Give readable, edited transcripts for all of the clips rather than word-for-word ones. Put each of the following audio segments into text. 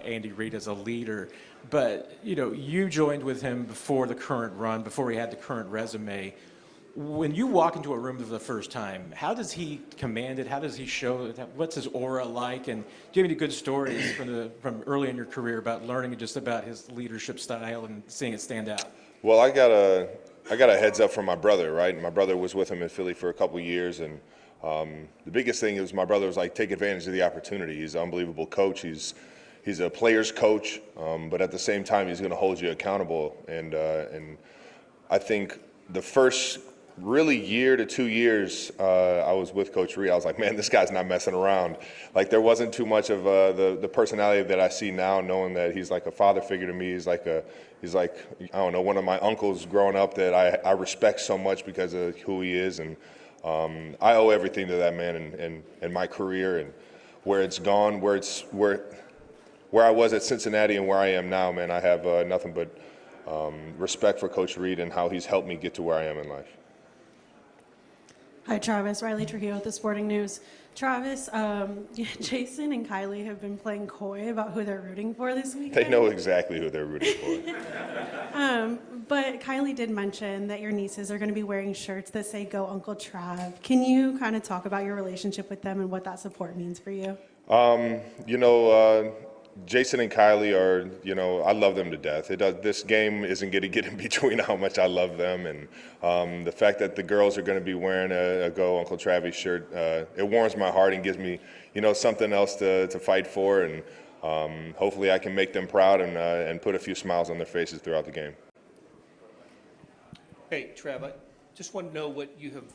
Andy Reid as a leader. But, you joined with him before the current run, before he had the current resume. When you walk into a room for the first time, how does he command it? How does he show it? What's his aura like? And do you have any good stories from early in your career about learning just about his leadership style and seeing it stand out? Well, I got a heads up from my brother, right? My brother was with him in Philly for a couple of years, and the biggest thing is my brother was like, take advantage of the opportunity. He's an unbelievable coach. He's a player's coach, but at the same time, he's going to hold you accountable. And I think the first really year to 2 years I was with Coach Reid, I was like, man, this guy's not messing around. Like, there wasn't too much of the personality that I see now, knowing that he's like a father figure to me. He's like, I don't know, one of my uncles growing up that I respect so much because of who he is. And I owe everything to that man and my career and where it's gone, where I was at Cincinnati and where I am now, man. I have nothing but respect for Coach Reid and how he's helped me get to where I am in life. Hi, Travis. Riley Trujillo with the Sporting News. Travis, Jason and Kylie have been playing coy about who they're rooting for this weekend. They know exactly who they're rooting for. But Kylie did mention that your nieces are going to be wearing shirts that say "Go Uncle Trav." Can you kind of talk about your relationship with them and what that support means for you? Jason and Kylie are, I love them to death. This game isn't going to get in between how much I love them. And the fact that the girls are going to be wearing a Go Uncle Travis shirt, it warms my heart and gives me, something else to fight for. And hopefully I can make them proud and put a few smiles on their faces throughout the game. Hey, Trav, I just want to know what you have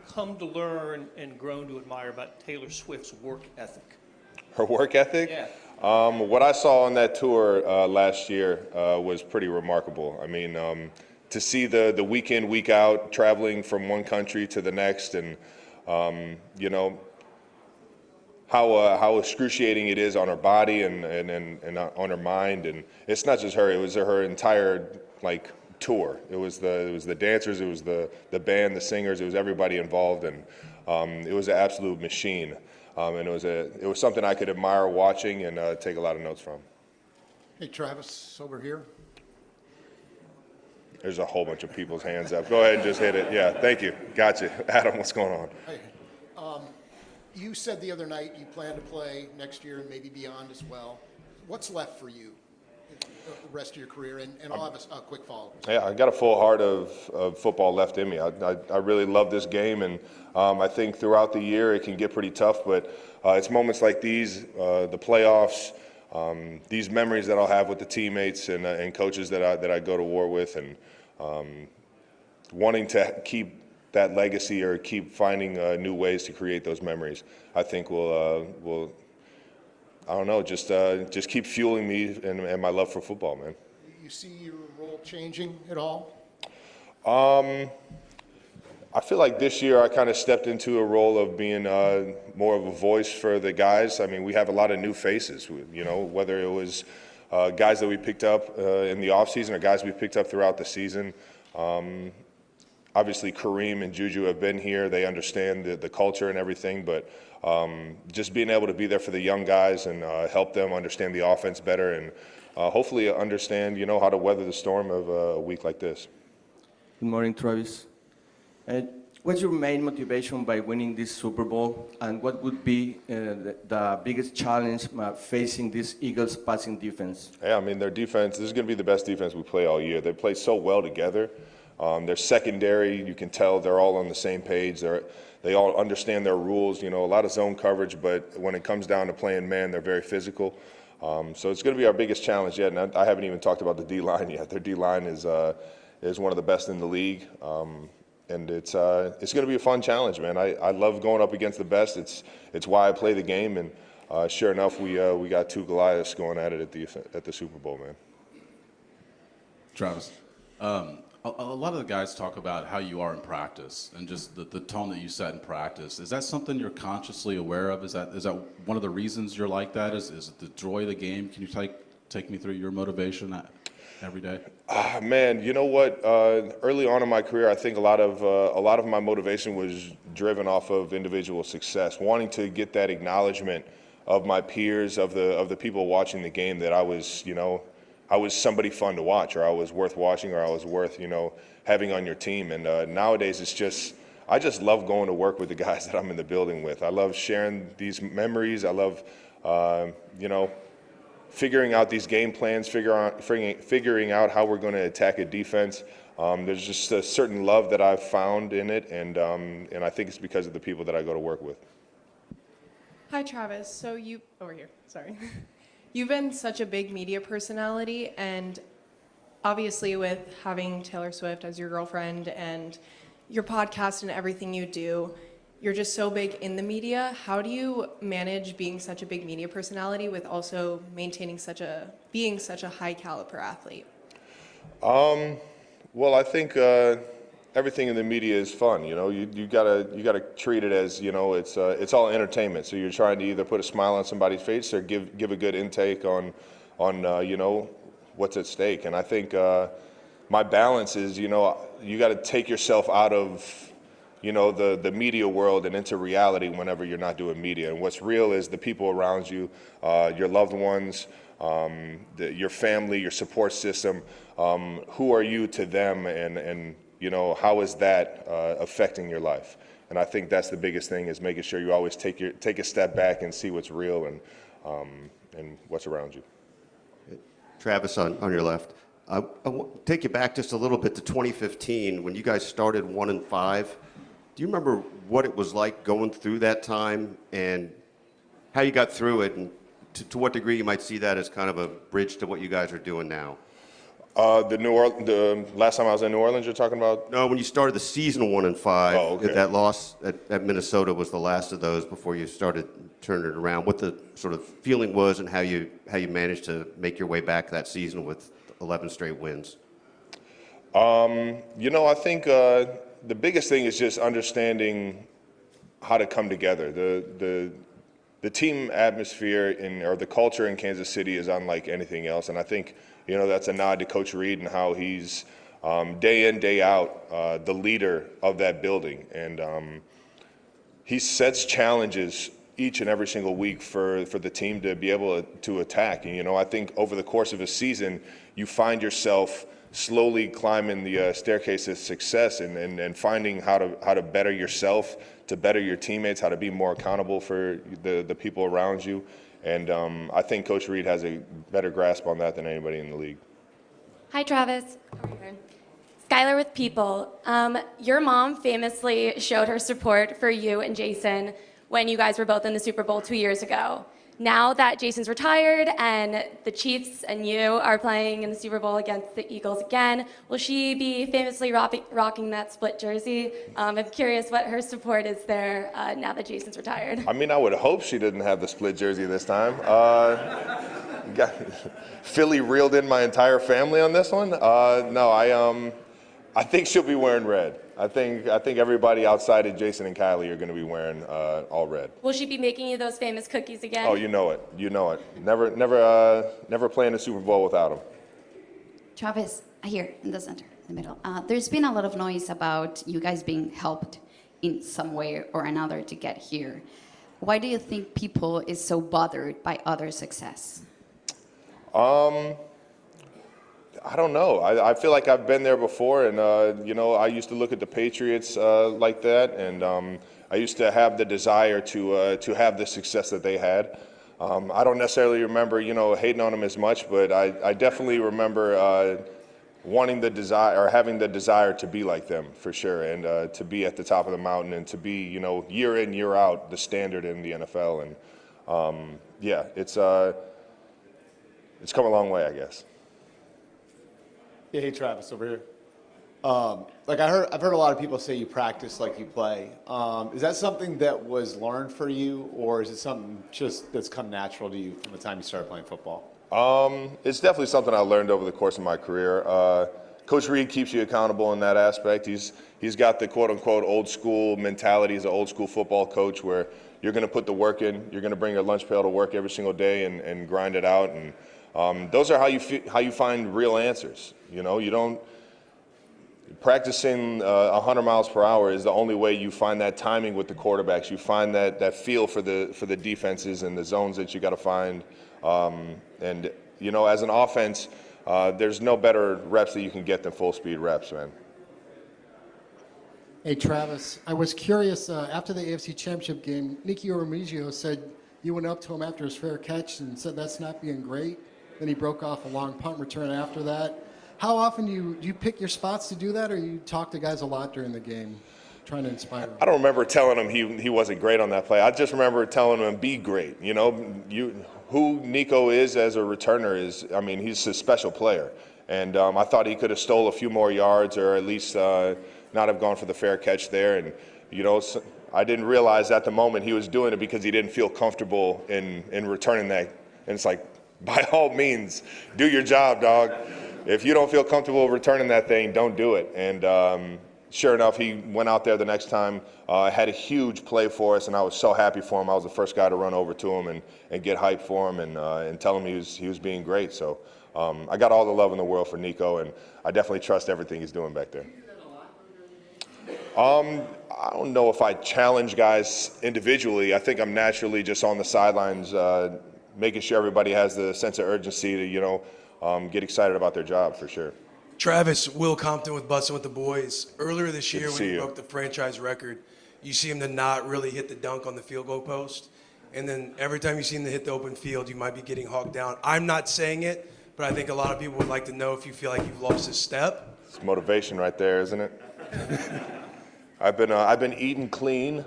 come to learn and grown to admire about Taylor Swift's work ethic. Her work ethic? Yeah. What I saw on that tour last year was pretty remarkable. I mean, to see the week in, week out, traveling from one country to the next, and how excruciating it is on her body and on her mind. And it's not just her; it was her entire tour. It was the dancers, it was the band, the singers, it was everybody involved, and it was an absolute machine. And it was something I could admire watching and take a lot of notes from. Hey, Travis, over here. There's a whole bunch of people's hands up. Go ahead and just hit it. Yeah, thank you. Gotcha. Adam, what's going on? Hey, you said the other night you plan to play next year and maybe beyond as well. What's left for you the rest of your career? And I'll have a quick follow-up. Yeah, I got a full heart of football left in me. I really love this game, and I think throughout the year it can get pretty tough, but it's moments like these, the playoffs, these memories that I'll have with the teammates and coaches that I go to war with, and wanting to keep that legacy or keep finding new ways to create those memories, I think will I don't know, just keep fueling me and my love for football, man. You see your role changing at all? I feel like this year I kind of stepped into a role of being more of a voice for the guys. I mean, we have a lot of new faces, whether it was guys that we picked up in the offseason or guys we picked up throughout the season. Obviously, Kareem and Juju have been here. They understand the culture and everything, but just being able to be there for the young guys and help them understand the offense better and hopefully understand, how to weather the storm of a week like this. Good morning, Travis. What's your main motivation by winning this Super Bowl, and what would be the biggest challenge facing this Eagles passing defense? Yeah, I mean, their defense, this is going to be the best defense we play all year. They play so well together. Their secondary, you can tell they're all on the same page. They all understand their rules, a lot of zone coverage, but when it comes down to playing man, they're very physical. So it's going to be our biggest challenge yet, and I haven't even talked about the D-line yet. Their D-line is one of the best in the league, and it's going to be a fun challenge, man. I love going up against the best. It's why I play the game, and sure enough, we got two Goliaths going at it at the Super Bowl, man. Travis, a lot of the guys talk about how you are in practice and just the tone that you set in practice. Is that something you're consciously aware of? Is that one of the reasons you're like that? Is it the joy of the game? Can you take me through your motivation every day? Man, you know what? Early on in my career, I think a lot of my motivation was driven off of individual success, wanting to get that acknowledgement my peers, of the people watching the game, that I was, I was somebody fun to watch, or I was worth watching, or I was worth, having on your team. And nowadays it's just, I just love going to work with the guys that I'm in the building with. I love sharing these memories. I love, figuring out these game plans, figuring out how we're going to attack a defense. There's just a certain love that I've found in it, and I think it's because of the people that I go to work with. Hi, Travis. So over here, sorry. You've been such a big media personality, and obviously with having Taylor Swift as your girlfriend and your podcast and everything you do, you're just so big in the media. How do you manage being such a big media personality with also maintaining being such a high caliber athlete? Well, I think everything in the media is fun. You gotta treat it as, it's all entertainment. So you're trying to either put a smile on somebody's face or give a good intake on what's at stake. And I think my balance is, you got to take yourself out of the media world and into reality whenever you're not doing media. And what's real is the people around you, your loved ones, your family, your support system. Who are you to them, and how is that affecting your life? And I think that's the biggest thing, is making sure you always take a step back and see what's real and what's around you. Travis, on your left. I want to take you back just a little bit to 2015 when you guys started 1-5. Do you remember what it was like going through that time and how you got through it, and to what degree you might see that as kind of a bridge to what you guys are doing now? The last time I was in New Orleans, you're talking about? No, when you started the season 1-5, Oh, okay. that loss at Minnesota was the last of those before you started turning it around. What the sort of feeling was, and how you managed to make your way back that season with 11 straight wins? I think the biggest thing is just understanding how to come together. The team atmosphere or the culture in Kansas City is unlike anything else, and I think that's a nod to Coach Reed and how he's day in, day out the leader of that building, and he sets challenges each and every single week for the team to be able to attack. And I think over the course of a season, you find yourself slowly climbing the staircase of success, and finding how to better yourself, to better your teammates, how to be more accountable for the people around you. And I think Coach Reed has a better grasp on that than anybody in the league. Hi, Travis. Skylar with People. Your mom famously showed her support for you and Jason when you guys were both in the Super Bowl 2 years ago. Now that Jason's retired and the Chiefs and you are playing in the Super Bowl against the Eagles again, will she be famously rocking that split jersey? I'm curious what her support is there now that Jason's retired. I mean, I would hope she didn't have the split jersey this time. Philly reeled in my entire family on this one. No, I think she'll be wearing red. I think everybody outside of Jason and Kylie are going to be wearing all red. Will she be making you those famous cookies again? Oh, you know it. You know it. Never playing a Super Bowl without them. Travis, here in the center, in the middle. There's been a lot of noise about you guys being helped in some way or another to get here. Why do you think people is so bothered by other success? I don't know. I feel like I've been there before, and I used to look at the Patriots like that, and I used to have the desire to have the success that they had. I don't necessarily remember, hating on them as much, but I definitely remember wanting the desire, or having the desire to be like them, for sure, and to be at the top of the mountain, and to be, year in, year out, the standard in the NFL. And yeah, it's come a long way, I guess. Yeah, hey Travis, over here. I've heard a lot of people say you practice like you play. Is that something that was learned for you, or is it something just that's come natural to you from the time you started playing football? It's definitely something I learned over the course of my career. Coach Reed keeps you accountable in that aspect. He's got the quote unquote old school mentality. He's an old school football coach where you're going to put the work in. You're going to bring your lunch pail to work every single day and grind it out. And those are how you find real answers. You practicing 100 miles per hour is the only way you find that timing with the quarterbacks. You find that feel for the defenses and the zones that you got to find. And you know, as an offense, there's no better reps that you can get than full speed reps, man. Hey, Travis, I was curious, after the AFC Championship game, Nicky Ormigio said you went up to him after his fair catch and said that's not being great. Then he broke off a long punt return after that. How often do you pick your spots to do that, or you talk to guys a lot during the game, trying to inspire them? I don't remember telling him he wasn't great on that play. I just remember telling him be great. You know, who Nico is as a returner is, I mean, he's a special player. And I thought he could have stole a few more yards, or at least not have gone for the fair catch there. And, you know, I didn't realize at the moment he was doing it because he didn't feel comfortable in returning that. And it's like, by all means, do your job, dog. If you don't feel comfortable returning that thing, don't do it. And sure enough, he went out there the next time, had a huge play for us, and I was so happy for him. I was the first guy to run over to him and get hyped for him and tell him he was being great. So I got all the love in the world for Nico, and I definitely trust everything he's doing back there. I don't know if I challenge guys individually. I think I'm naturally just on the sidelines, making sure everybody has the sense of urgency to, you know, get excited about their job for sure. Travis, Will Compton with Bussin' with the Boys. Earlier this year when he you. broke the franchise record, you see him to not really hit the dunk on the field goal post. And then every time you see him to hit the open field, you might be getting hogged down. I'm not saying it, but I think a lot of people would like to know if you feel like you've lost a step. It's motivation right there, isn't it? I've been eating clean.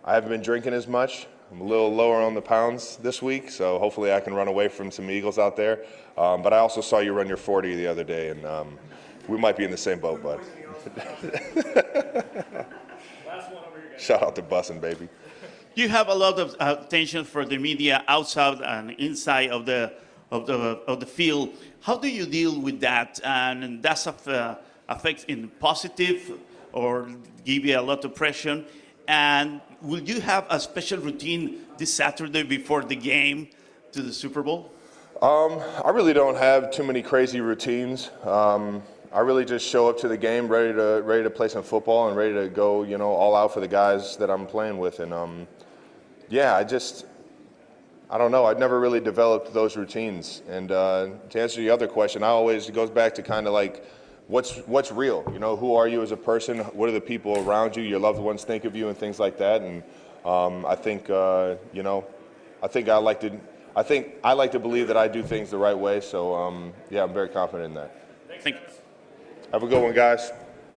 I haven't been drinking as much. I'm a little lower on the pounds this week, so hopefully I can run away from some Eagles out there. But I also saw you run your 40 the other day, and we might be in the same boat, bud. Shout out to Bussin', baby. You have a lot of attention for the media outside and inside of the field. How do you deal with that? And does it affect in positive or give you a lot of pressure? And will you have a special routine this Saturday before the game to the Super Bowl? I really don't have too many crazy routines. I really just show up to the game ready to play some football and ready to go, you know, all out for the guys that I'm playing with. And yeah, I don't know. I've never really developed those routines. And to answer the other question, it goes back to kind of like, what's real? You know, who are you as a person? What do the people around you, your loved ones, think of you, and things like that? And I think you know, I think I like to believe that I do things the right way. So yeah, I'm very confident in that. Thank you. Have a good one, guys.